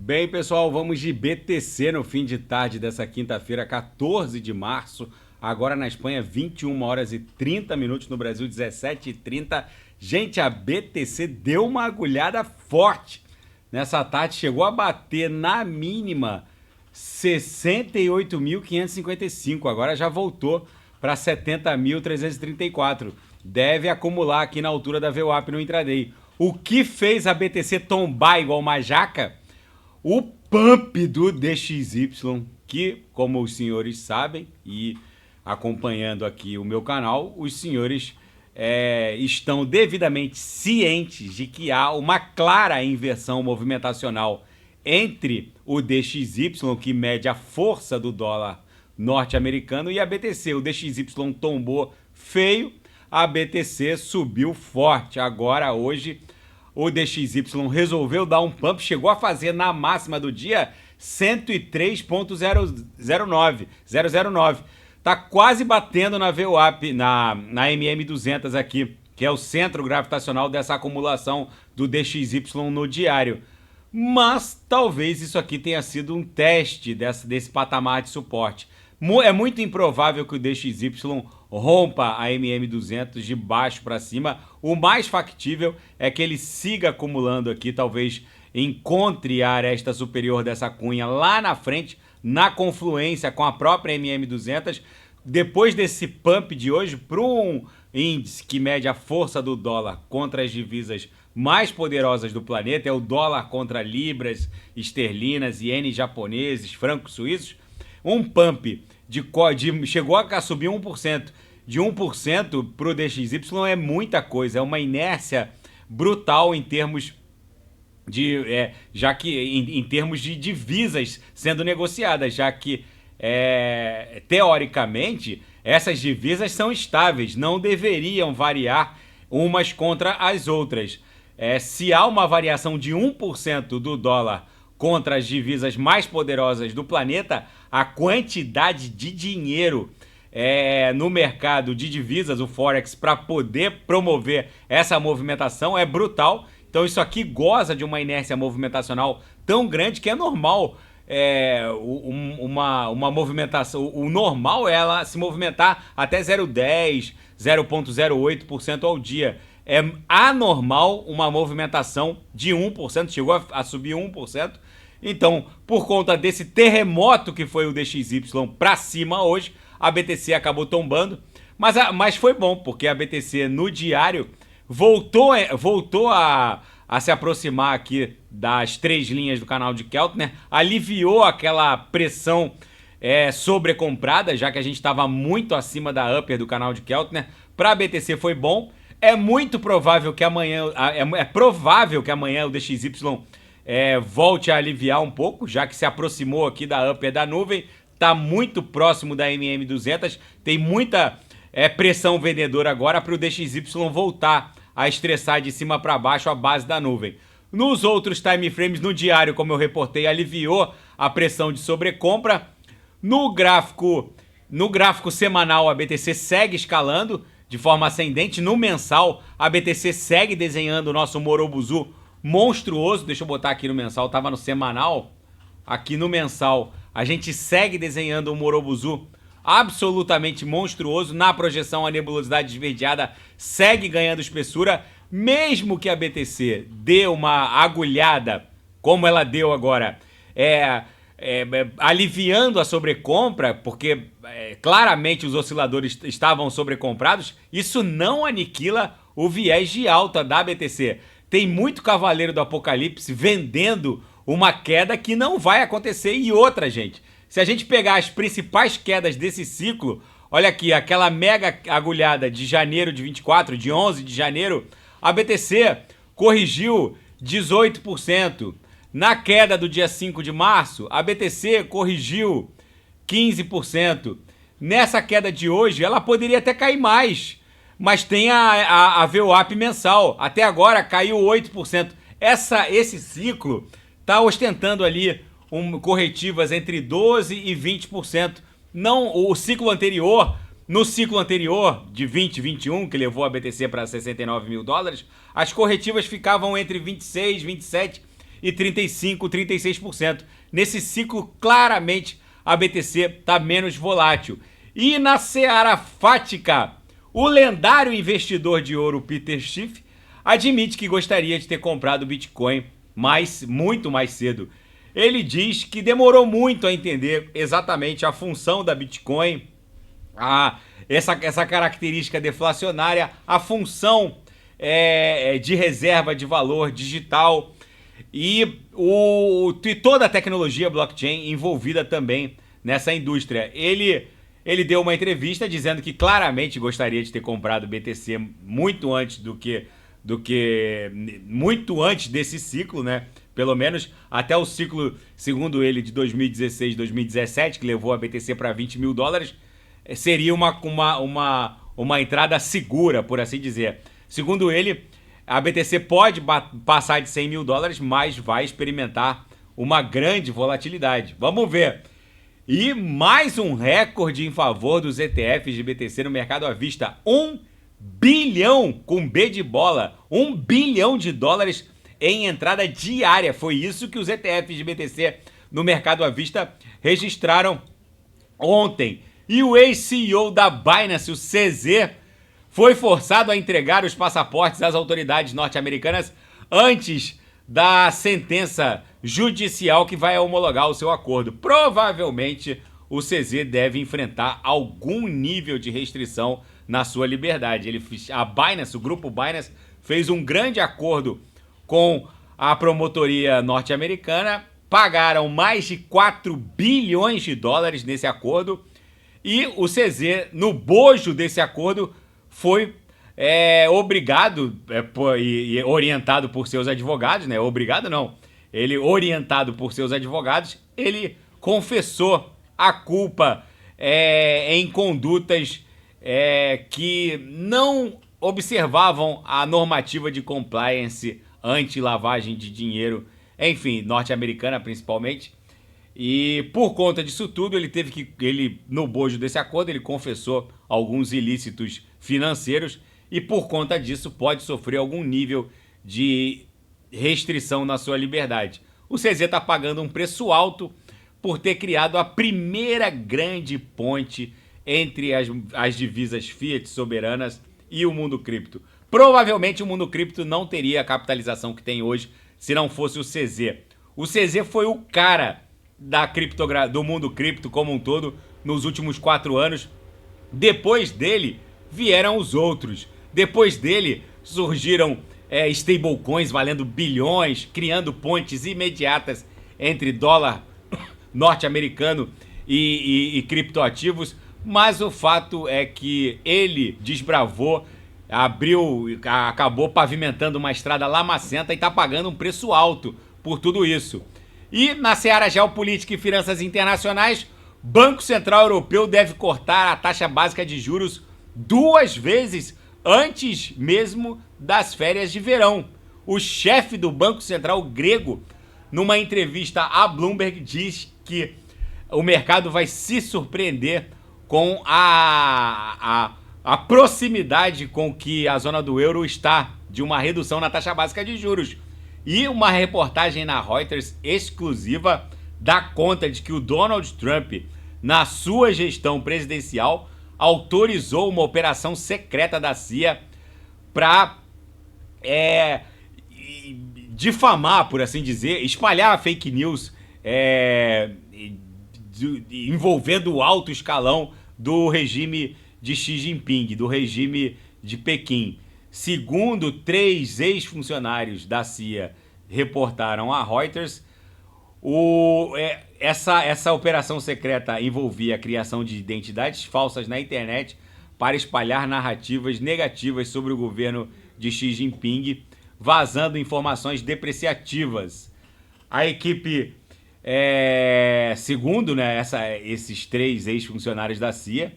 Bem, pessoal, vamos de BTC no fim de tarde dessa quinta-feira, 14 de março. Agora na Espanha, 21 horas e 30 minutos, no Brasil, 17h30. Gente, a BTC deu uma agulhada forte nessa tarde, chegou a bater na mínima 68.555. Agora já voltou para 70.334. Deve acumular aqui na altura da VWAP no intraday. O que fez a BTC tombar igual uma jaca? O pump do DXY, que, como os senhores sabem, e acompanhando aqui o meu canal, os senhores estão devidamente cientes de que há uma clara inversão movimentacional entre o DXY, que mede a força do dólar norte-americano, e a BTC. O DXY tombou feio, a BTC subiu forte. Agora, hoje, o DXY resolveu dar um pump, chegou a fazer na máxima do dia 103.009. Tá quase batendo na VWAP, na MM200 aqui, que é o centro gravitacional dessa acumulação do DXY no diário. Mas talvez isso aqui tenha sido um teste desse patamar de suporte. É muito improvável que o DXY rompa a MM200 de baixo para cima. O mais factível é que ele siga acumulando aqui, talvez encontre a aresta superior dessa cunha lá na frente, na confluência com a própria MM200. Depois desse pump de hoje, para um índice que mede a força do dólar contra as divisas mais poderosas do planeta, é o dólar contra libras, esterlinas, ienes japoneses, francos suíços, um pump chegou a subir 1%. De 1% para o DXY é muita coisa, é uma inércia brutal em termos de, já que em termos de divisas sendo negociadas, já que teoricamente essas divisas são estáveis, não deveriam variar umas contra as outras. Se há uma variação de 1% do dólar contra as divisas mais poderosas do planeta, a quantidade de dinheiro no mercado de divisas, o Forex, para poder promover essa movimentação é brutal. Então isso aqui goza de uma inércia movimentacional tão grande que é normal uma movimentação. O normal é ela se movimentar até 0,10, 0,08% ao dia. É anormal uma movimentação de 1%, chegou a subir 1%. Então, por conta desse terremoto que foi o DXY para cima hoje, a BTC acabou tombando. Mas foi bom, porque a BTC no diário voltou a se aproximar aqui das 3 linhas do canal de Keltner, aliviou aquela pressão sobrecomprada, já que a gente estava muito acima da upper do canal de Keltner. Para a BTC foi bom. É muito provável que amanhã, o DXY volte a aliviar um pouco, já que se aproximou aqui da upper da nuvem, está muito próximo da MM200, tem muita pressão vendedora agora para o DXY voltar a estressar de cima para baixo a base da nuvem. Nos outros time frames, no diário, como eu reportei, aliviou a pressão de sobrecompra. No gráfico semanal, a BTC segue escalando de forma ascendente. No mensal, a BTC segue desenhando o nosso Morobuzu monstruoso. Deixa eu botar aqui no mensal, estava no semanal. Aqui no mensal, a gente segue desenhando um Morobuzu absolutamente monstruoso. Na projeção, a nebulosidade esverdeada segue ganhando espessura. Mesmo que a BTC dê uma agulhada, como ela deu agora, aliviando a sobrecompra, porque claramente os osciladores estavam sobrecomprados, isso não aniquila o viés de alta da BTC. Tem muito cavaleiro do apocalipse vendendo uma queda que não vai acontecer. E outra, gente, se a gente pegar as principais quedas desse ciclo, olha aqui, aquela mega agulhada de janeiro de 24, de 11 de janeiro, a BTC corrigiu 18%. Na queda do dia 5 de março, a BTC corrigiu 15%. Nessa queda de hoje, ela poderia até cair mais, mas tem a VWAP mensal. Até agora caiu 8%. Esse ciclo está ostentando ali corretivas entre 12% e 20%. Não, no ciclo anterior de 2021, que levou a BTC para 69 mil dólares, as corretivas ficavam entre 26 e 27%. e 35%, 36%. Nesse ciclo, claramente, a BTC está menos volátil. E na seara fática, o lendário investidor de ouro Peter Schiff admite que gostaria de ter comprado o Bitcoin muito mais cedo. Ele diz que demorou muito a entender exatamente a função da Bitcoin, essa característica deflacionária, a função de reserva de valor digital e toda a tecnologia blockchain envolvida também nessa indústria. Ele deu uma entrevista dizendo que claramente gostaria de ter comprado BTC muito antes muito antes desse ciclo, né? Pelo menos até o ciclo, segundo ele, de 2016, 2017, que levou a BTC para 20 mil dólares, seria uma entrada segura, por assim dizer. Segundo ele, a BTC pode passar de 100 mil dólares, mas vai experimentar uma grande volatilidade. Vamos ver. E mais um recorde em favor dos ETFs de BTC no mercado à vista. 1 bilhão, com B de bola, 1 bilhão de dólares em entrada diária. Foi isso que os ETFs de BTC no mercado à vista registraram ontem. E o ex-CEO da Binance, o CZ, foi forçado a entregar os passaportes às autoridades norte-americanas antes da sentença judicial que vai homologar o seu acordo. Provavelmente o CZ deve enfrentar algum nível de restrição na sua liberdade. A Binance, o grupo Binance, fez um grande acordo com a promotoria norte-americana, pagaram mais de 4 bilhões de dólares nesse acordo e o CZ, no bojo desse acordo, foi obrigado e orientado por seus advogados, né? Obrigado não. Ele, orientado por seus advogados, ele confessou a culpa em condutas que não observavam a normativa de compliance anti-lavagem de dinheiro, enfim, norte-americana principalmente. E por conta disso tudo, no bojo desse acordo, ele confessou alguns ilícitos financeiros e por conta disso pode sofrer algum nível de restrição na sua liberdade. O CZ está pagando um preço alto por ter criado a primeira grande ponte entre as divisas fiat soberanas e o mundo cripto. Provavelmente o mundo cripto não teria a capitalização que tem hoje se não fosse o CZ. O CZ foi o cara do mundo cripto como um todo nos últimos 4 anos. Depois dele vieram os outros. Depois dele surgiram stablecoins valendo bilhões, criando pontes imediatas entre dólar norte-americano e criptoativos. Mas o fato é que ele desbravou, acabou pavimentando uma estrada lamacenta e está pagando um preço alto por tudo isso. E na seara geopolítica e finanças internacionais, Banco Central Europeu deve cortar a taxa básica de juros 2 vezes antes mesmo das férias de verão. O chefe do Banco Central grego, numa entrevista à Bloomberg, diz que o mercado vai se surpreender com a proximidade com que a zona do euro está de uma redução na taxa básica de juros. E uma reportagem na Reuters exclusiva dá conta de que o Donald Trump, na sua gestão presidencial, autorizou uma operação secreta da CIA para difamar, por assim dizer, espalhar fake news envolvendo o alto escalão do regime de Xi Jinping, do regime de Pequim. Segundo 3 ex-funcionários da CIA reportaram à Reuters, essa operação secreta envolvia a criação de identidades falsas na internet para espalhar narrativas negativas sobre o governo de Xi Jinping, vazando informações depreciativas. A equipe, segundo, né, esses 3 ex-funcionários da CIA,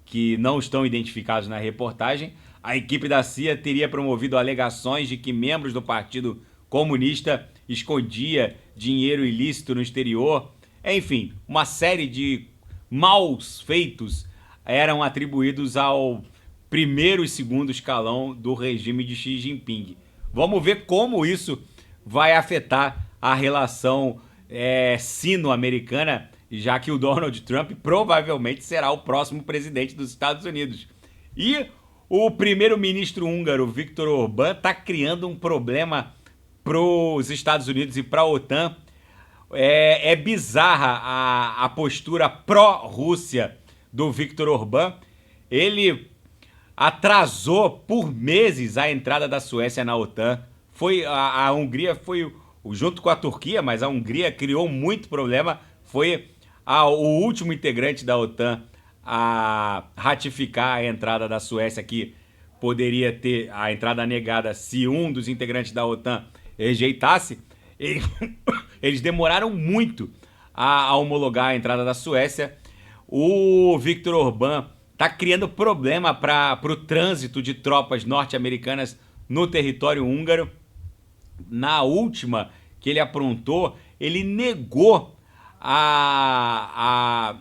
que não estão identificados na reportagem, a equipe da CIA teria promovido alegações de que membros do Partido Comunista escondia dinheiro ilícito no exterior. Enfim, uma série de maus feitos eram atribuídos ao primeiro e segundo escalão do regime de Xi Jinping. Vamos ver como isso vai afetar a relação sino-americana, já que o Donald Trump provavelmente será o próximo presidente dos Estados Unidos. E o primeiro-ministro húngaro, Viktor Orbán, está criando um problema para os Estados Unidos e para a OTAN. É bizarra a postura pró-Rússia do Viktor Orbán. Ele atrasou por meses a entrada da Suécia na OTAN. A Hungria foi junto com a Turquia, mas a Hungria criou muito problema. Foi o último integrante da OTAN a ratificar a entrada da Suécia, que poderia ter a entrada negada se um dos integrantes da OTAN rejeitasse. Eles demoraram muito a homologar a entrada da Suécia. O Viktor Orbán está criando problema para o trânsito de tropas norte-americanas no território húngaro. Na última que ele aprontou, ele negou a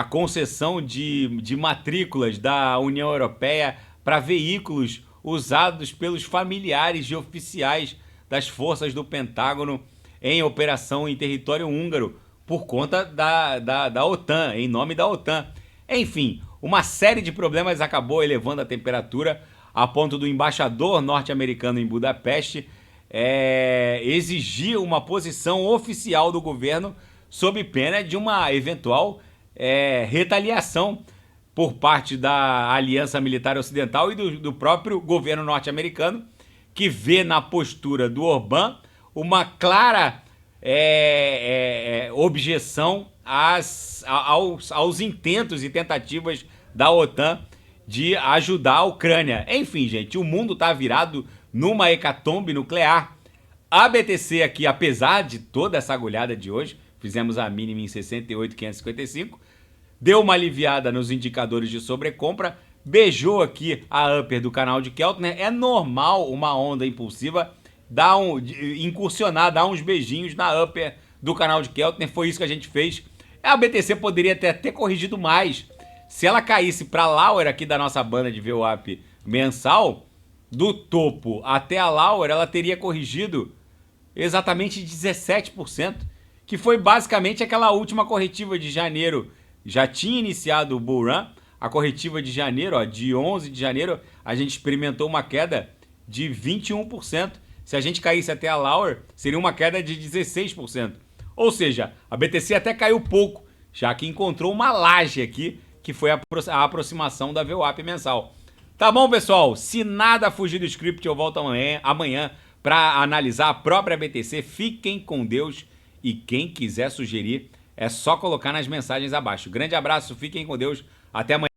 concessão de matrículas da União Europeia para veículos usados pelos familiares de oficiais das forças do Pentágono em operação em território húngaro, por conta da OTAN, em nome da OTAN. Enfim, uma série de problemas acabou elevando a temperatura a ponto do embaixador norte-americano em Budapeste exigir uma posição oficial do governo sob pena de uma eventual retaliação por parte da Aliança Militar Ocidental e do próprio governo norte-americano, que vê na postura do Orbán uma clara objeção aos intentos e tentativas da OTAN de ajudar a Ucrânia. Enfim, gente, o mundo está virado numa hecatombe nuclear. A BTC aqui, apesar de toda essa agulhada de hoje, fizemos a mínima em 68.555, deu uma aliviada nos indicadores de sobrecompra, beijou aqui a upper do canal de Keltner. É normal uma onda impulsiva incursionar, dar uns beijinhos na upper do canal de Keltner. Foi isso que a gente fez. A BTC poderia ter corrigido mais. Se ela caísse para a Lauer aqui da nossa banda de VWAP mensal, do topo até a Lauer, ela teria corrigido exatamente 17%, que foi basicamente aquela última corretiva de janeiro. Já tinha iniciado o bull run. A corretiva de janeiro, de 11 de janeiro, a gente experimentou uma queda de 21%. Se a gente caísse até a Lauer, seria uma queda de 16%. Ou seja, a BTC até caiu pouco, já que encontrou uma laje aqui, que foi a aproximação da VWAP mensal. Tá bom, pessoal? Se nada fugir do script, eu volto amanhã para analisar a própria BTC. Fiquem com Deus e quem quiser sugerir, é só colocar nas mensagens abaixo. Grande abraço, fiquem com Deus, até amanhã.